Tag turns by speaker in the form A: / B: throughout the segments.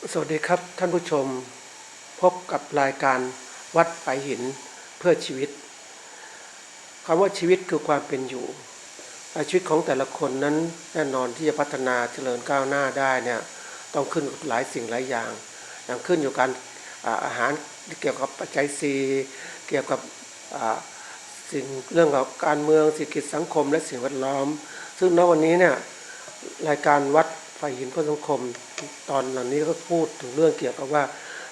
A: สวัสดีครับท่านผู้ชมพบกับรายการวัดไฝหินเพื่อชีวิตคำว่าชีวิตคือความเป็นอยู่ชีวิตของแต่ละคนนั้นแน่นอนที่จะพัฒนาเจริญก้าวหน้าได้เนี่ยต้องขึ้นกับหลายสิ่งหลายอย่างขึ้นอยู่กับอาหารเกี่ยวกับปัจจัยสี่เกี่ยวกับสิ่งเรื่องของการเมืองเศรษฐกิจสังคมและสิ่งแวดล้อมซึ่งณวันนี้เนี่ยรายการวัดไฟหินเพื่อสังคมตอนหลังนี้ก็พูดถึงเรื่องเกี่ยวกับว่า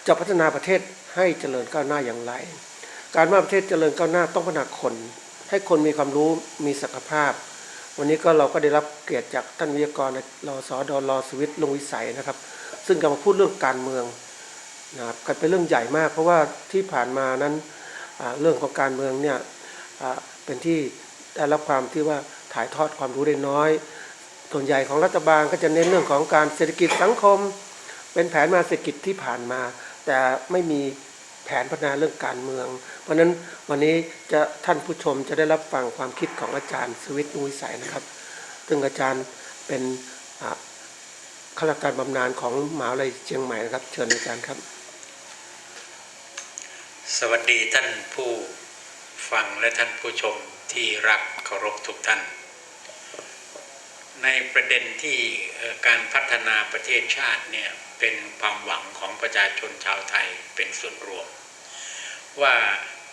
A: จะพัฒนาประเทศให้เจริญก้าวหน้าอย่างไรการว่าประเทศเจริญก้าวหน้าต้องพัฒนาคนให้คนมีความรู้มีศักยภาพวันนี้ก็เราก็ได้รับเกียรติจากท่านวิทยากรรสดรสวิทย์ลงวิสัยนะครับซึ่งจะมาพูดเรื่องการเมืองนะครับกันเป็นเรื่องใหญ่มากเพราะว่าที่ผ่านมานั้นเรื่องของการเมืองเนี่ยเป็นที่ได้รับความที่ว่าถ่ายทอดความรู้ได้น้อยส่วนใหญ่ของรัฐบาลก็จะเน้นเรื่องของการเศรษฐกิจสังคมเป็นแผนมาเศรษฐกิจที่ผ่านมาแต่ไม่มีแผนพัฒนาเรื่องการเมืองเพราะฉะนั้นวันนี้จะท่านผู้ชมจะได้รับฟังความคิดของอาจารย์สวิทย์นุ้ยใสนะครับซึ่งอาจารย์เป็นข้าราชการบำนาญของมหาวิทยาลัยเชียงใหม่นะครับเชิญอาจารย์ครับ
B: สวัสดีท่านผู้ฟังและท่านผู้ชมที่รักเคารพทุกท่านในประเด็นที่การพัฒนาประเทศชาติเนี่ยเป็นความหวังของประชาชนชาวไทยเป็นส่วนรวมว่า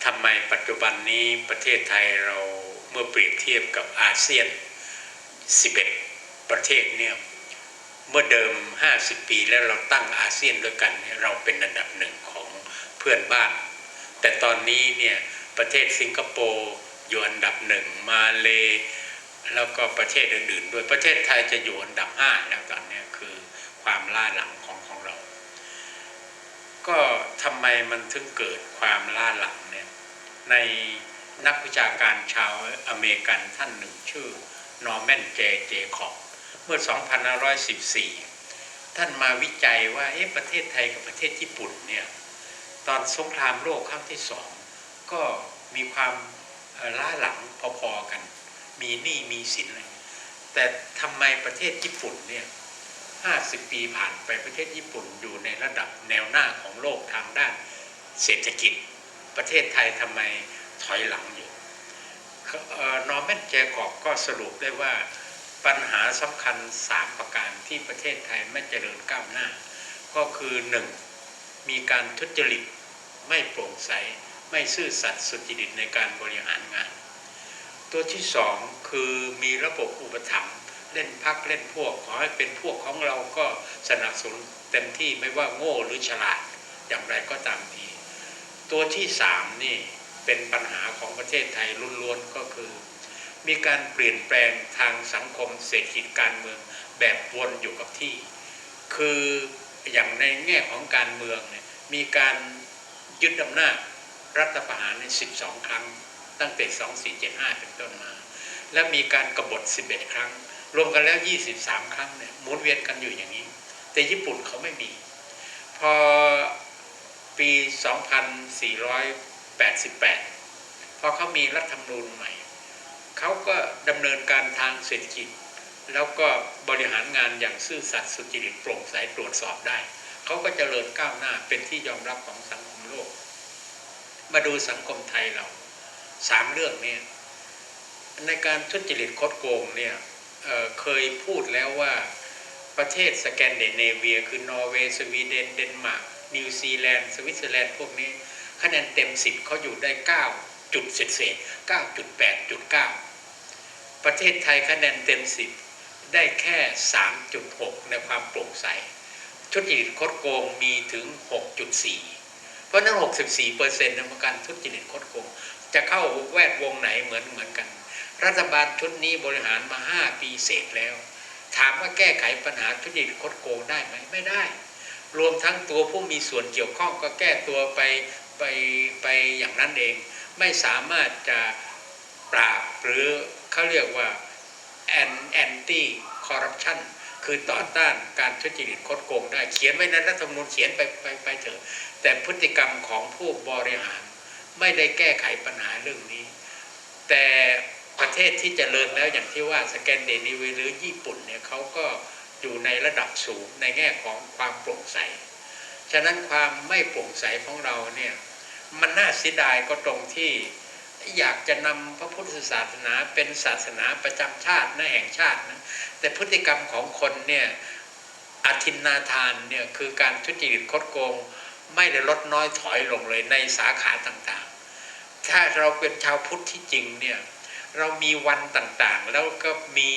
B: ทำไมปัจจุบันนี้ประเทศไทยเราเมื่อเปรียบเทียบกับอาเซียน11ประเทศเนี่ยเมื่อเดิม50ปีแล้วเราตั้งอาเซียนด้วยกันเราเป็นอันดับหนึ่งของเพื่อนบ้านแต่ตอนนี้เนี่ยประเทศสิงคโปร์อยู่อันดับหนึ่งมาเลแล้วก็ประเทศอื่นๆด้วยประเทศไทยจะอยู่อันดับ5แล้วตอนนี้คือความล้าหลังของเราก็ทำไมมันถึงเกิดความล้าหลังเนี่ยในนักวิชาการชาวอเมริกันท่านหนึ่งชื่อนอร์แมนเจคอบเมื่อ2514ท่านมาวิจัยว่าประเทศไทยกับประเทศญี่ปุ่นเนี่ยตอนสงครามโลกครั้งที่2ก็มีความล้าหลังพอๆกันมีหนี้มีสินอะไรแต่ทำไมประเทศญี่ปุ่นเนี่ย50ปีผ่านไปประเทศญี่ปุ่นอยู่ในระดับแนวหน้าของโลกทางด้านเศรษฐกิจประเทศไทยทำไมถอยหลังอยู่นอร์แมนเจคอบก็สรุปได้ว่าปัญหาสำคัญ3ประการที่ประเทศไทยไม่เจริญก้าวหน้าก็คือ 1. มีการทุจริตไม่โปร่งใสไม่ซื่อสัตย์สุจริตในการบริหารงานตัวที่2คือมีระบบอุปถัมภ์เล่นพรรคเล่นพวกขอให้เป็นพวกของเราก็สนับสนุนเต็มที่ไม่ว่าโง่หรือฉลาดอย่างไรก็ตามทีตัวที่3นี่เป็นปัญหาของประเทศไทยล้วนๆก็คือมีการเปลี่ยนแปลงทางสังคมเศรษฐกิจการเมืองแบบวนอยู่กับที่คืออย่างในแง่ของการเมืองเนี่ยมีการยึดอำนาจรัฐประหารใน12 ครั้งตั้งแต่2475เป็นต้นมาและมีการกบฏ11 ครั้งรวมกันแล้ว23 ครั้งเนี่ยหมุนเวียนกันอยู่อย่างนี้แต่ญี่ปุ่นเขาไม่มีพอปี2488พอเขามีรัฐธรรมนูญใหม่เขาก็ดำเนินการทางเศรษฐกิจแล้วก็บริหารงานอย่างซื่อสัตย์สุจริตโปร่งใสตรวจสอบได้เขาก็เจริญก้าวหน้าเป็นที่ยอมรับของสังคมโลกมาดูสังคมไทยเรา3เรื่องนี้ในการทุจริตคดโกงเนี่ยเคยพูดแล้วว่าประเทศสแกนดิเนเวียคือนอร์เวย์สวีเดนเดนมาร์กนิวซีแลนด์สวิตเซอร์แลนด์พวกนี้คะแนนเต็ม10เขาอยู่ได้9จุดเศษ 9.8.9 ประเทศไทยคะแนนเต็ม10ได้แค่ 3.6 ในความโปร่งใสทุจริตคดโกงมีถึง 6.4 เพราะนั้น 64% ในการทุจริตคดโกงจะเข้าแวดวงไหนเหมือนกันรัฐบาลชุดนี้บริหารมา5ปีเศษแล้วถามว่าแก้ไขปัญหาทุจริตคดโกงได้ไหมไม่ได้รวมทั้งตัวผู้มีส่วนเกี่ยวข้องก็แก้ตัวไปอย่างนั้นเองไม่สามารถจะปราบหรือเขาเรียกว่าแอนตี้คอร์รัปชันคือต่อต้านการทุจริตคดโกงได้เขียนไว้ในรัฐธรรมนูญเขียนไปเถอะแต่พฤติกรรมของผู้บริหารไม่ได้แก้ไขปัญหาเรื่องนี้แต่ประเทศที่เจริญแล้วอย่างที่ว่าสแกนดิเนเวียหรือญี่ปุ่นเนี่ยเขาก็ อยู่ในระดับสูงในแง่ของความโปร่งใสฉะนั้นความไม่โปร่งใสของเราเนี่ยมันน่าเสียดายก็ตรงที่อยากจะนำพระพุทธศาสนาเป็นศาสนาประจำชาตินะแห่งชาตินะแต่พฤติกรรมของคนเนี่ยอทินนาทานเนี่ยคือการทุจริตคดโกงไม่ได้ลดน้อยถอยลงเลยในสาขาต่างๆถ้าเราเป็นชาวพุทธที่จริงเนี่ยเรามีวันต่างๆแล้วก็มี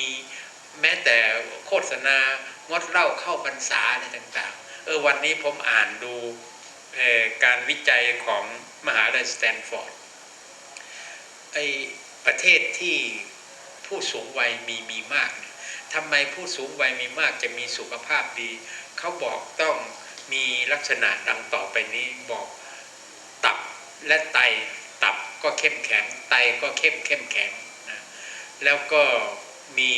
B: แม้แต่โฆษณางดเหล้าเข้าพรรษาอะไรต่างๆวันนี้ผมอ่านดูการวิจัยของมหาวิทยาลัยสแตนฟอร์ดประเทศที่ผู้สูงวัยมีมากเนี่ยทำไมผู้สูงวัยมีมากจะมีสุขภาพดีเขาบอกต้องมีลักษณะดังต่อไปนี้บอกตับและไตตับก็เข้มแข็งไตก็เข้มแข็งนะแล้วก็มี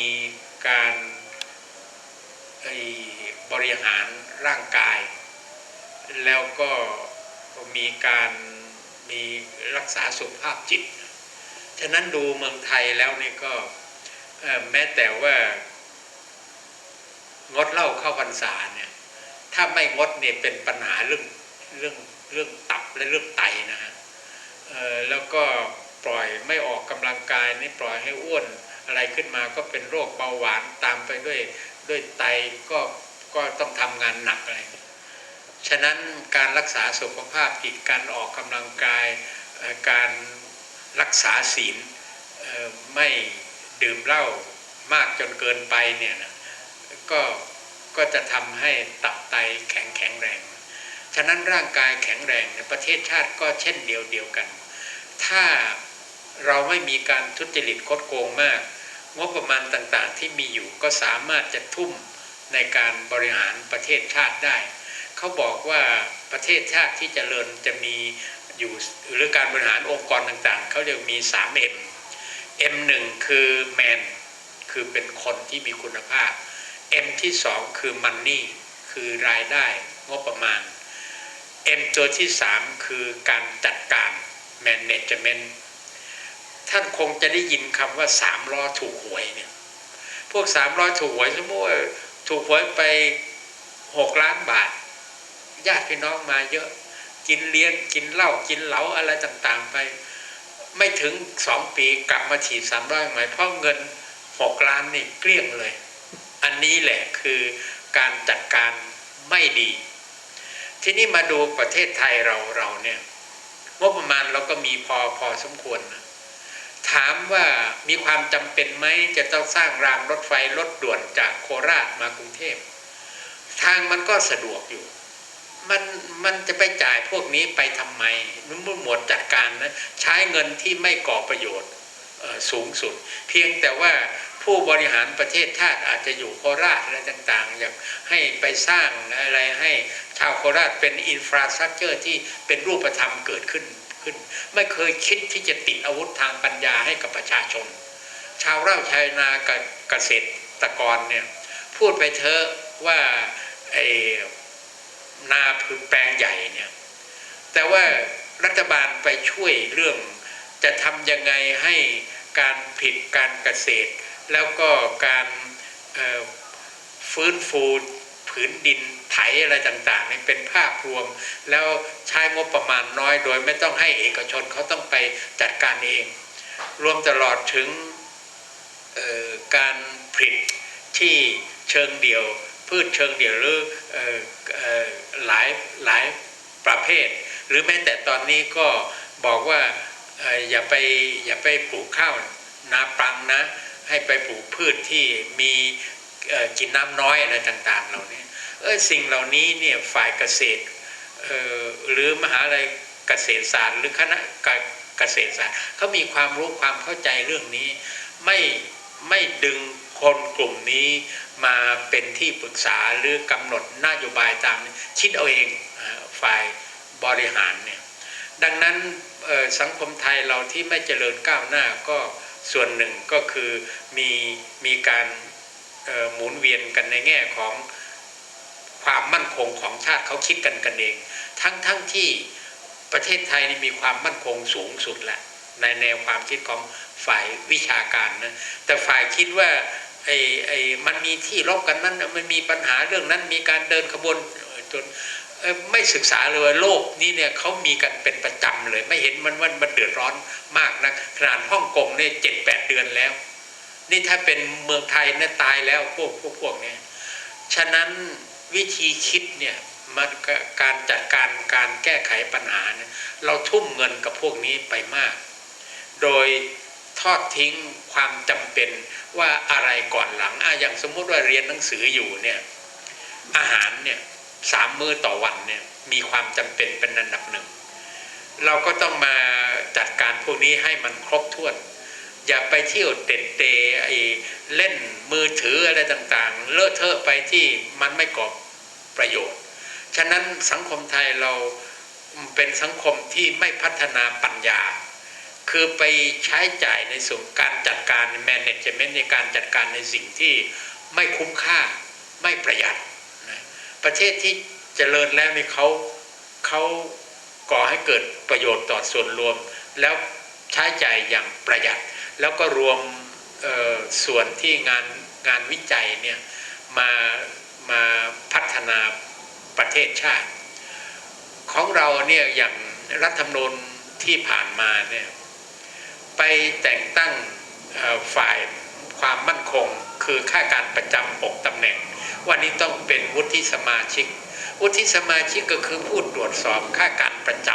B: การบริหารร่างกายแล้วก็มีรักษาสุขภาพจิตฉะนั้นดูเมืองไทยแล้วนี่ก็แม้แต่ว่างดเหล้าเข้าพรรษาเนี่ยถ้าไม่งดเนี่ยเป็นปัญหาเรื่องตับและเรื่องไตนะฮะแล้วก็ปล่อยไม่ออกกำลังกายนี่ปล่อยให้อ้วนอะไรขึ้นมาก็เป็นโรคเบาหวานตามไปด้วยไตก็ต้องทำงานหนักอะไรฉะนั้นการรักษาสุขภาพจิตการออกกำลังกายการรักษาศีลไม่ดื่มเหล้ามากจนเกินไปเนี่ยนะก็จะทำให้ตับไตแข็งแรงฉะนั้นร่างกายแข็งแรงในประเทศชาติก็เช่นเดียวกันถ้าเราไม่มีการทุจริตคดโกงมากงบประมาณต่างๆที่มีอยู่ก็สามารถจะทุ่มในการบริหารประเทศชาติได้เขาบอกว่าประเทศชาติที่เจริญจะมีอยู่หรือการบริหารองค์กรต่างๆเขาเรียกมี 3M M1 คือ Man คือเป็นคนที่มีคุณภาพ M ที่2คือ Money คือรายได้งบประมาณ M ตัวที่3คือการจัดการ Management ท่านคงจะได้ยินคำว่า3ล้อถูกหวยเนี่ยพวก3ล้อถูกหวยสมมติว่าถูกหวยไป6 ล้านบาทญาติพี่น้องมาเยอะกินเลี้ยงกินเหล้ากินเหล้าอะไรต่างๆไปไม่ถึง2 ปีกลับมาฉีด300ใหม่เพราะเงิน6 ล้านนี่เกลี้ยงเลยอันนี้แหละคือการจัดการไม่ดีทีนี้มาดูประเทศไทยเราเนี่ยงบประมาณเราก็มีพอสมควรนะถามว่ามีความจำเป็นไหมจะต้องสร้างรางรถไฟรถด่วนจากโคราชมากรุงเทพทางมันก็สะดวกอยู่มันจะไปจ่ายพวกนี้ไปทำไมมันหมวดจัดการนะใช้เงินที่ไม่ก่อประโยชน์สูงสุดเพียงแต่ว่าผู้บริหารประเทศชาติอาจจะอยู่โคราชอะไรต่างๆอยากให้ไปสร้างอะไรให้ชาวโคราชเป็นอินฟราสตรัคเจอร์ที่เป็นรูปธรรมเกิดขึ้นไม่เคยคิดที่จะติดอาวุธทางปัญญาให้กับประชาชนชาวไร่ชาวนากับเกษตรกรเนี่ยพูดไปเถอะว่านาผืนแปลงใหญ่เนี่ยแต่ว่ารัฐบาลไปช่วยเรื่องจะทำยังไงให้การผลิตการเกษตรแล้วก็การฟื้นฟูผืนดินไถอะไรต่างๆนี่เป็นภาพรวมแล้วใช้งบประมาณน้อยโดยไม่ต้องให้เอกชนเขาต้องไปจัดการเองรวมตลอดถึงการผลิตที่เชิงเดี่ยวพืชเชิงเดี่ยวหรือหลายประเภทหรือแม้แต่ตอนนี้ก็บอกว่าอย่าไปปลูกข้าวนาปรังนะให้ไปปลูกพืชที่มีกินน้ำน้อยอะไรต่างๆเหล่านี้สิ่งเหล่านี้เนี่ยฝ่ายเกษตรหรือมหาวิทยาลัยเกษตรศาสตร์หรือคณะเกษตรศาสตร์เขามีความรู้ความเข้าใจเรื่องนี้ไม่ดึงคนกลุ่มนี้มาเป็นที่ปรึกษาหรือกำหนดนโยบายตามคิดเอาเองฝ่ายบริหารเนี่ยดังนั้นสังคมไทยเราที่ไม่เจริญก้าวหน้าก็ส่วนหนึ่งก็คือมีการหมุนเวียนกันในแง่ของความมั่นคงของชาติเขาคิดกันเองทั้งที่ประเทศไทยนี่มีความมั่นคงสูงสุดแหละในแนวความคิดของฝ่ายวิชาการนะแต่ฝ่ายคิดว่า ไอ้ไอ้มันมีที่รบกันนั้นมันมีปัญหาเรื่องนั้นมีการเดินขบวนจนไม่ศึกษาเลยว่าโลกนี้เนี่ยเขามีกันเป็นประจำเลยไม่เห็นมันเดือดร้อนมากนะขนาดฮ่องกงเนี่ย7-8 เดือนแล้วนี่ถ้าเป็นเมืองไทยเนี่ยตายแล้วพวกนี้ฉะนั้นวิธีคิดเนี่ยมันการจัดการแก้ไขปัญหาเนี่ยเราทุ่มเงินกับพวกนี้ไปมากโดยทอดทิ้งความจำเป็นว่าอะไรก่อนหลังอย่างสมมุติว่าเรียนหนังสืออยู่เนี่ยอาหารเนี่ย3 มื้อต่อวันเนี่ยมีความจำเป็นเป็นอันดับหนึ่งเราก็ต้องมาจัดการพวกนี้ให้มันครบถ้วนอย่าไปเที่ยวเตะเล่นมือถืออะไรต่างๆเลอะเทอะไปที่มันไม่ก่อประโยชน์ฉะนั้นสังคมไทยเราเป็นสังคมที่ไม่พัฒนาปัญญาคือไปใช้จ่ายในส่วนการจัดการแมネจเมนต์ในการจัดการในสิ่งที่ไม่คุ้มค่าไม่ประหยัดนะประเทศที่เจริญแล้วนี่เขาก่อให้เกิดประโยชน์ต่อส่วนรวมแล้วใช้จ่ายอย่างประหยัดแล้วก็รวมส่วนที่งานวิจัยเนี่ยมาพัฒนาประเทศชาติของเราเนี่ยอย่างรัฐธรรมนูญที่ผ่านมาเนี่ยไปแต่งตั้งฝ่ายความมั่นคงคือข้าการประจำ6 ตำแหน่งวันนี้ต้องเป็นวุฒิสมาชิกวุฒิสมาชิกก็คือผู้ตรวจสอบข้าการประจ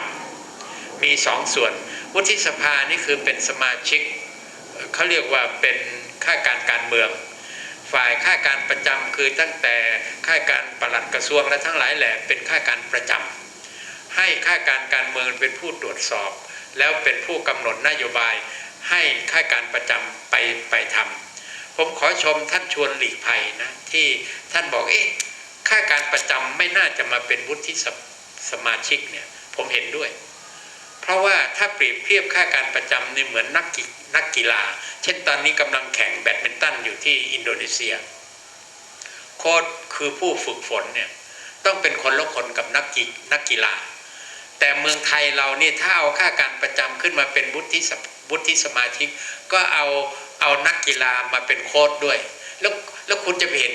B: ำมี2 ส่วนวุฒิสภานี่คือเป็นสมาชิกเขาเรียกว่าเป็นข้าการเมืองฝ่ายข้าการประจำคือตั้งแต่ข้าการปลัดกระทรวงและทั้งหลายแหละเป็นข้าการประจำให้ข้าการเมืองเป็นผู้ตรวจสอบแล้วเป็นผู้กำหนดนโยบายให้ข้าการประจำไปทำผมขอชมท่านชวนหลีกภัยนะที่ท่านบอกข้าการประจำไม่น่าจะมาเป็นวุฒิสมาชิกเนี่ยผมเห็นด้วยเพราะว่าถ้าเปรียบเทียบข้าการประจำนี่เหมือนนักกีฬาเช่นตอนนี้กำลังแข่งแบดมินตันอยู่ที่อินโดนีเซียโค้ชคือผู้ฝึกฝนเนี่ยต้องเป็นคนละคนกับนักกีฬาแต่เมืองไทยเรานี่ถ้าเอาข้าการประจำขึ้นมาเป็นวุฒิสมาชิกก็เอานักกีฬามาเป็นโค้ชด้วยแล้วคุณจะเห็น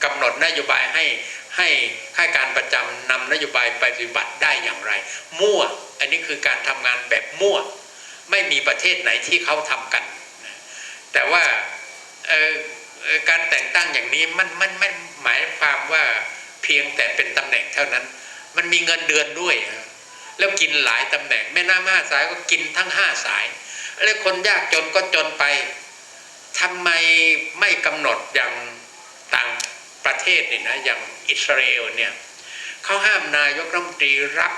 B: กำหนดนโยบายให้ข้าการประจำนำนโยบายไปปฏิบัติได้อย่างไรมั่วอันนี้คือการทำงานแบบมั่วไม่มีประเทศไหนที่เขาทำกันแต่ว่าการแต่งตั้งอย่างนี้มันไม่หมายความว่าเพียงแต่เป็นตำแหน่งเท่านั้นมันมีเงินเดือนด้วยแล้วกินหลายตำแหน่งแม่น้ำ5 สายก็กินทั้ง5 สายแล้วคนยากจนก็จนไปทำไมไม่กำหนดอย่างต่างประเทศเนี่ยนะอย่างอิสราเอลเนี่ยเขาห้ามนายกรัฐมนตรีรับ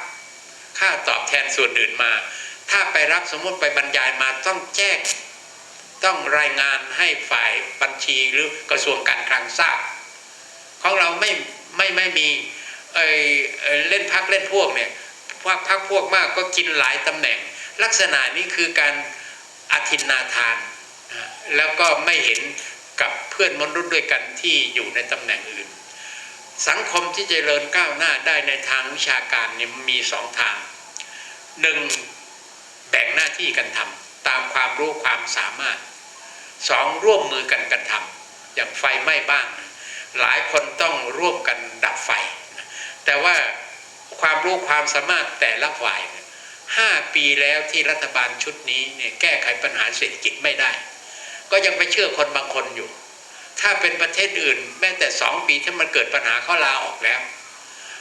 B: ค่าตอบแทนส่วนอื่นมาถ้าไปรับสมมติไปบรรยายมาต้องแจ้งต้องรายงานให้ฝ่ายบัญชีหรือกระทรวงการคลังทราบของเราไม่มีเล่นพักเล่นพวกเนี่ยพักพวกมากก็กินหลายตำแหน่งลักษณะนี้คือการอทินนาทานแล้วก็ไม่เห็นกับเพื่อนมนุษย์ด้วยกันที่อยู่ในตำแหน่งอื่นสังคมที่เจริญก้าวหน้าได้ในทางวิชาการเนี่ยมี2 ทาง1แบ่งหน้าที่กันทำตามความรู้ความสามารถ2ร่วมมือกันทำอย่างไฟไหม้บ้านหลายคนต้องร่วมกันดับไฟแต่ว่าความรู้ความสามารถแต่ละฝ่าย5 ปีแล้วที่รัฐบาลชุดนี้เนี่ยแก้ไขปัญหาเศรษฐกิจไม่ได้ก็ยังไปเชื่อคนบางคนอยู่ถ้าเป็นประเทศอื่นแม้แต่2 ปีถ้ามันเกิดปัญหาเขาลาออกแล้ว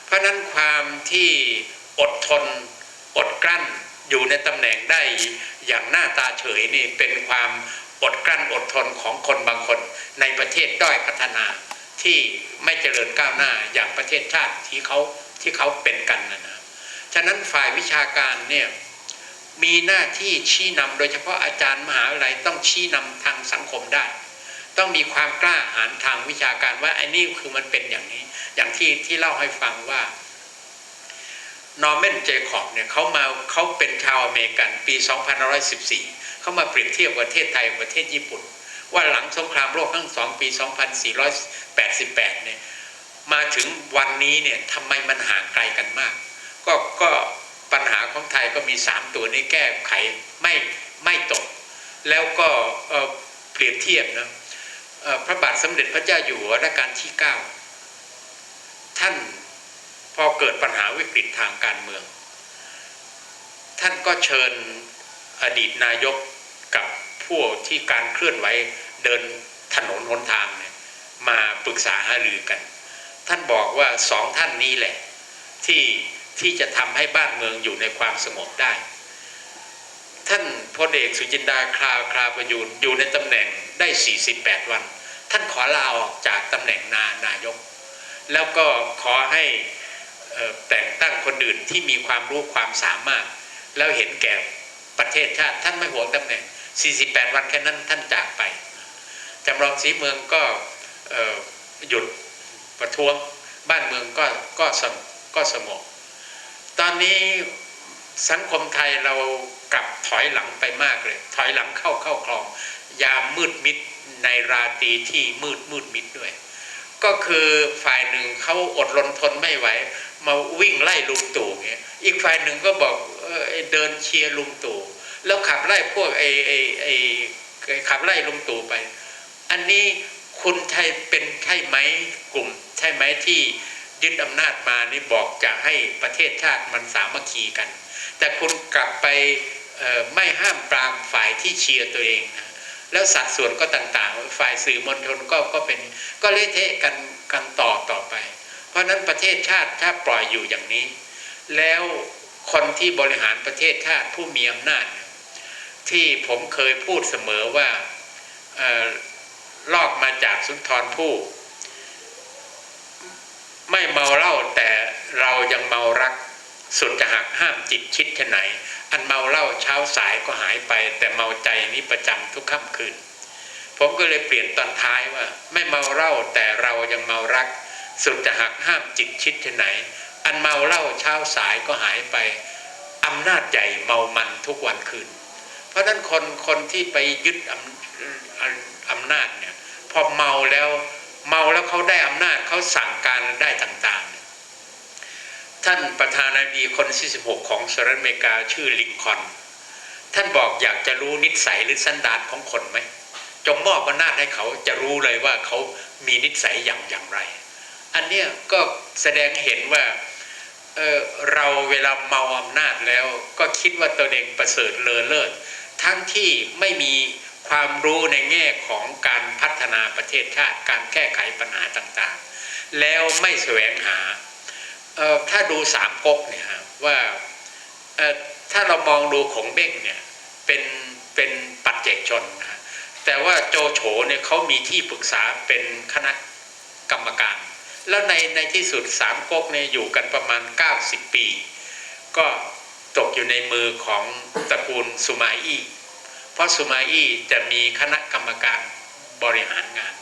B: เพราะนั้นความที่อดทนอดกลั้นอยู่ในตำแหน่งได้อย่างหน้าตาเฉยนี่เป็นความอดกลั้นอดทนของคนบางคนในประเทศด้อยพัฒนาที่ไม่เจริญก้าวหน้าอย่างประเทศชาติที่เขาเป็นกันนะฉะนั้นฝ่ายวิชาการเนี่ยมีหน้าที่ชี้นำโดยเฉพาะอาจารย์มหาวิทยาลัยต้องชี้นำทางสังคมได้ต้องมีความกล้าหาญทางวิชาการว่าไอ้นี่คือมันเป็นอย่างนี้อย่างที่เล่าให้ฟังว่านอร์แมนเจคอบเนี่ยเขาเป็นชาวอเมริกันปี2514เขามาเปรียบเทียบประเทศไทยกับประเทศญี่ปุ่นว่าหลังสงครามโลกครั้ง2ปี2488เนี่ยมาถึงวันนี้เนี่ยทำไมมันห่างไกลกันมากก็ปัญหาของไทยก็มี3 ตัวนี้แก้ไขไม่ตกแล้วก็เปรียบเทียบนะ พระบาทสมเด็จพระเจ้าอยู่หัวรัชกาลที่ 9ท่านพอเกิดปัญหาวิกฤตทางการเมืองท่านก็เชิญอดีตนายกกับพวกที่การเคลื่อนไหวเดินถนนหนทางเนี่ยมาปรึกษาหารือกันท่านบอกว่าสองท่านนี้แหละที่จะทำให้บ้านเมืองอยู่ในความสงบได้ท่านพลเอกสุจินดาคราประยูรอยู่ในตำแหน่งได้48วันท่านขอลาออกจากตำแหน่งนายกแล้วก็ขอให้แต่งตั้งคนอื่นที่มีความรู้ความสามารถแล้วเห็นแก่ประเทศชาติท่านไม่หวงตำแหน่ง48วันแค่นั้นท่านจากไปจำลองศรีเมืองก็หยุดประท้วงบ้านเมืองก็สงบตอนนี้สังคมไทยเรากลับถอยหลังไปมากเลยถอยหลังเข้าคลองยามมืดมิดในราตรีที่มืดมิดด้วยก็คือฝ่ายหนึ่งเขาอดรนทนไม่ไหวมาวิ่งไล่ลุงตู่เงี้ยอีกฝ่ายหนึ่งก็บอกเดินเชียร์ลุงตู่แล้วขับไล่พวกขับไล่ลุงตู่ไปอันนี้คุณใช่ไหมกลุ่มใช่ไหมที่ยึดอำนาจมานี่บอกจะให้ประเทศชาติมันสามัคคีกันแต่คุณกลับไปไม่ห้ามปรามฝ่ายที่เชียร์ตัวเองนะแล้วสัดส่วนก็ต่างๆฝ่ายสื่อมวลชนก็เป็นก็เละเทะกันต่อไปเพราะนั้นประเทศชาติถ้าปล่อยอยู่อย่างนี้แล้วคนที่บริหารประเทศชาติผู้มีอำนาจที่ผมเคยพูดเสมอว่าลอกมาจากสุนทรภู่ไม่เมาเหล้าแต่เรายังเมารักสุดจะหักห้ามจิตชิดแค่ไหนอันเมาเหล้าเช้าสายก็หายไปแต่เมาใจนี้ประจำทุกค่ำคืนผมก็เลยเปลี่ยนตอนท้ายว่าไม่เมาเหล้าแต่เรายังเมารักสุดจะหักห้ามจิตชิดแค่ไหนอันเมาเหล้าเช้าสายก็หายไปอำนาจใหญ่เมามันทุกวันคืนเพราะฉะนั้นคนที่ไปยึดอำนาจเนี่ยพอเมาแล้วเขาได้อำนาจเขาสั่งการได้ต่างๆท่านประธานาธิบดีคนที่16ของสหรัฐอเมริกาชื่อลิงคอล์นท่านบอกอยากจะรู้นิสัยหรือสันดานของคนไหมจงมอบอำนาจให้เขาจะรู้เลยว่าเขามีนิสัยอย่างไรอันเนี้ยก็แสดงเห็นว่าเราเวลาเมาอำนาจแล้วก็คิดว่าตัวเองประเสริฐเลอเลิศทั้งที่ไม่มีความรู้ในแง่ของการพัฒนาประเทศชาติการแก้ไขปัญหาต่างๆแล้วไม่แสวงหาถ้าดูสามก๊กเนี่ยว่าถ้าเรามองดูของเบ้งเนี่ยเป็นปัจเจกชนนะแต่ว่าโจโฉเนี่ยเขามีที่ปรึกษาเป็นคณะกรรมการแล้วในที่สุดสามก๊กเนี่ยอยู่กันประมาณ90ปีก็ตกอยู่ในมือของตระกูลสุมาอี้เพราะสุมาอี้จะมีคณะกรรมการบริหารงาน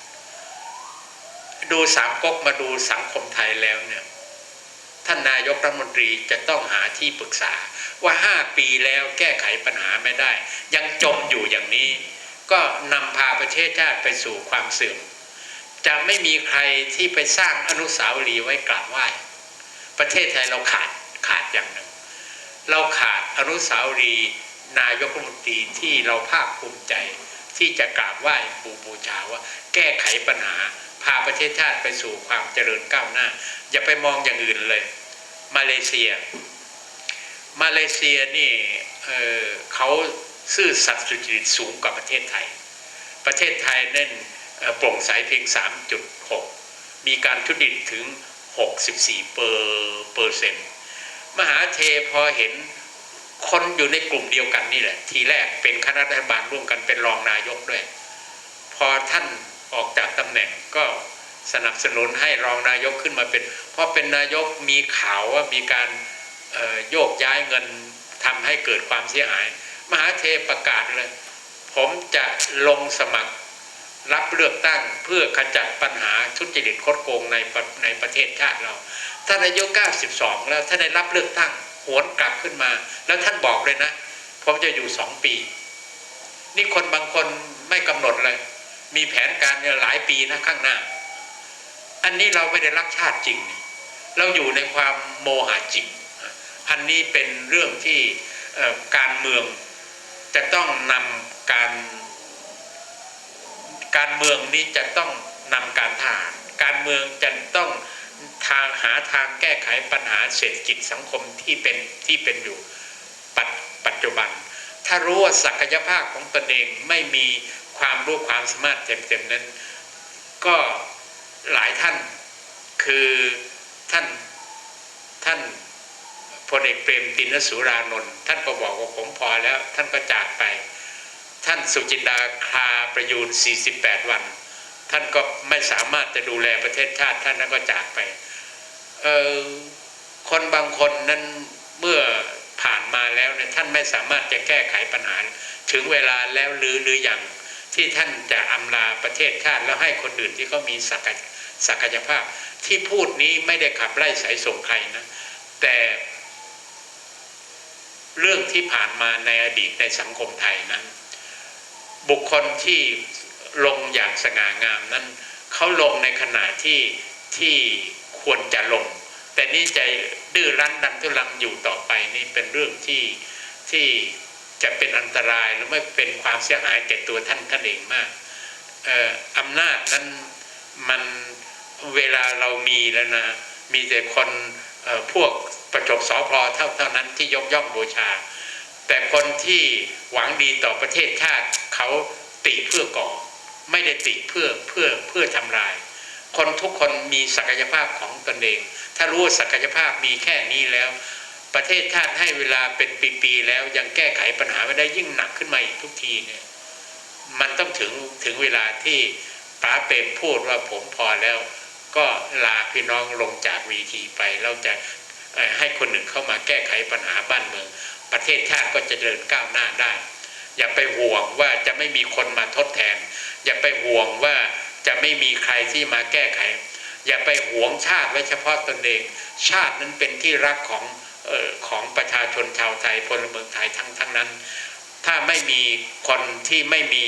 B: ดูสามก๊กมาดูสังคมไทยแล้วเนี่ยท่านนายกรัฐมนตรีจะต้องหาที่ปรึกษาว่า5ปีแล้วแก้ไขปัญหาไม่ได้ยังจมอยู่อย่างนี้ก็นำพาประเทศชาติไปสู่ความเสื่อมจะไม่มีใครที่ไปสร้างอนุสาวรีย์ไว้กราบไหว้ประเทศไทยเราขาดอย่างหนึ่งเราขาดอนุสาวรีย์นายกรัฐมนตรีที่เราภาคภูมิใจที่จะกราบไหว้บูชาว่าแก้ไขปัญหาพาประเทศชาติไปสู่ความเจริญก้าวหน้าอย่าไปมองอย่างอื่นเลยมาเลเซียนี่เขาซื่อสัตย์สุจริตสูงกว่าประเทศไทยเน้นโปร่งใสเพียง 3.6 มีการทุจริตถึง 64%มหาเทพอเห็นคนอยู่ในกลุ่มเดียวกันนี่แหละทีแรกเป็นคณะรัฐบาลร่วมกันเป็นรองนายกด้วยพอท่านออกจากตำแหน่งก็สนับสนุนให้รองนายกขึ้นมาเป็นเพราะเป็นนายกมีข่าวว่ามีการโยกย้ายเงินทำให้เกิดความเสียหายมหาเทประกาศเลยผมจะลงสมัครรับเลือกตั้งเพื่อขจัดปัญหาทุจริตคดโกงในประเทศชาติเราท่านอายุ92แล้วท่านได้รับเลือกตั้งหวนกลับขึ้นมาแล้วท่านบอกเลยนะผมจะอยู่2 ปีนี่คนบางคนไม่กำหนดเลยมีแผนการเนี่ยหลายปีนะข้างหน้าอันนี้เราไม่ได้รักชาติจริงเราอยู่ในความโมหะจริงอันนี้เป็นเรื่องที่การเมืองจะต้องนำ การเมืองนี้จะต้องนำการทหารการเมืองจะต้องหาทางแก้ไขปัญหาเศรษฐกิจสังคมที่เป็นอยู่ปัจจุบันถ้ารู้ว่าศักยภาพของตนเองไม่มีความรู้ความสามารถเต็มๆนั้นก็หลายท่านคือท่านพลเอกเปรมติณสุรานนท์ท่านก็บอกว่าผมพอแล้วท่านก็จากไปท่านสุจินดาคลาประยูน48 วันท่านก็ไม่สามารถจะดูแลประเทศชาติท่านนั้นก็จากไปคนบางคนนั้นเมื่อผ่านมาแล้วเนี่ยท่านไม่สามารถจะแก้ไขปัญหาถึงเวลาแล้วหรือยังที่ท่านจะอำลาประเทศชาติแล้วให้คนอื่นที่เขามีศักยภาพที่พูดนี้ไม่ได้ขับไล่สายส่งใครนะแต่เรื่องที่ผ่านมาในอดีตในสังคมไทยนั้นบุคคลที่ลงอย่างสง่างามนั้นเขาลงในขณะที่ควรจะลงแต่นี่ใจดื้อรั้นดันทุรังอยู่ต่อไปนี่เป็นเรื่องที่จะเป็นอันตรายหรือไม่เป็นความเสียหายแก่ตัวท่านเองมากอำนาจนั้นมันเวลาเรามีแล้วนะมีแต่คนพวกประจบสอพลเท่านั้นที่ยกย่องบูชาแต่คนที่หวังดีต่อประเทศชาติเขาติเพื่อก่อไม่ได้ติเพื่อทำลายคนทุกคนมีศักยภาพของตนเองถ้ารู้ว่าศักยภาพมีแค่นี้แล้วประเทศชาติให้เวลาเป็นปีๆแล้วยังแก้ไขปัญหาไม่ได้ยิ่งหนักขึ้นมาอีกทุกทีเนี่ยมันต้องถึงเวลาที่ป๋าเปรมพูดว่าผมพอแล้วก็ลาพี่น้องลงจากวีทีไปเราจะให้คนหนึ่งเข้ามาแก้ไขปัญหาบ้านเมืองประเทศชาติก็จะเดินก้าวหน้าได้อย่าไปห่วงว่าจะไม่มีคนมาทดแทนอย่าไปห่วงว่าจะไม่มีใครที่มาแก้ไขอย่าไปหวงชาติไว้เฉพาะตนเองชาตินั้นเป็นที่รักของประชาชนชาวไทยพลเมืองไทยทั้งนั้นถ้าไม่มีคนที่ไม่มี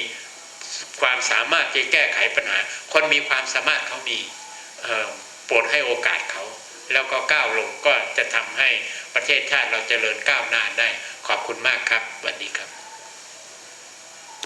B: ความสามารถจะแก้ไขปัญหาคนมีความสามารถเขามีโปรดให้โอกาสเขาแล้วก็ก้าวลงก็จะทำให้ประเทศชาติเราเจริญก้าวหน้าได้ขอบคุณมากครับสวัสดีครับ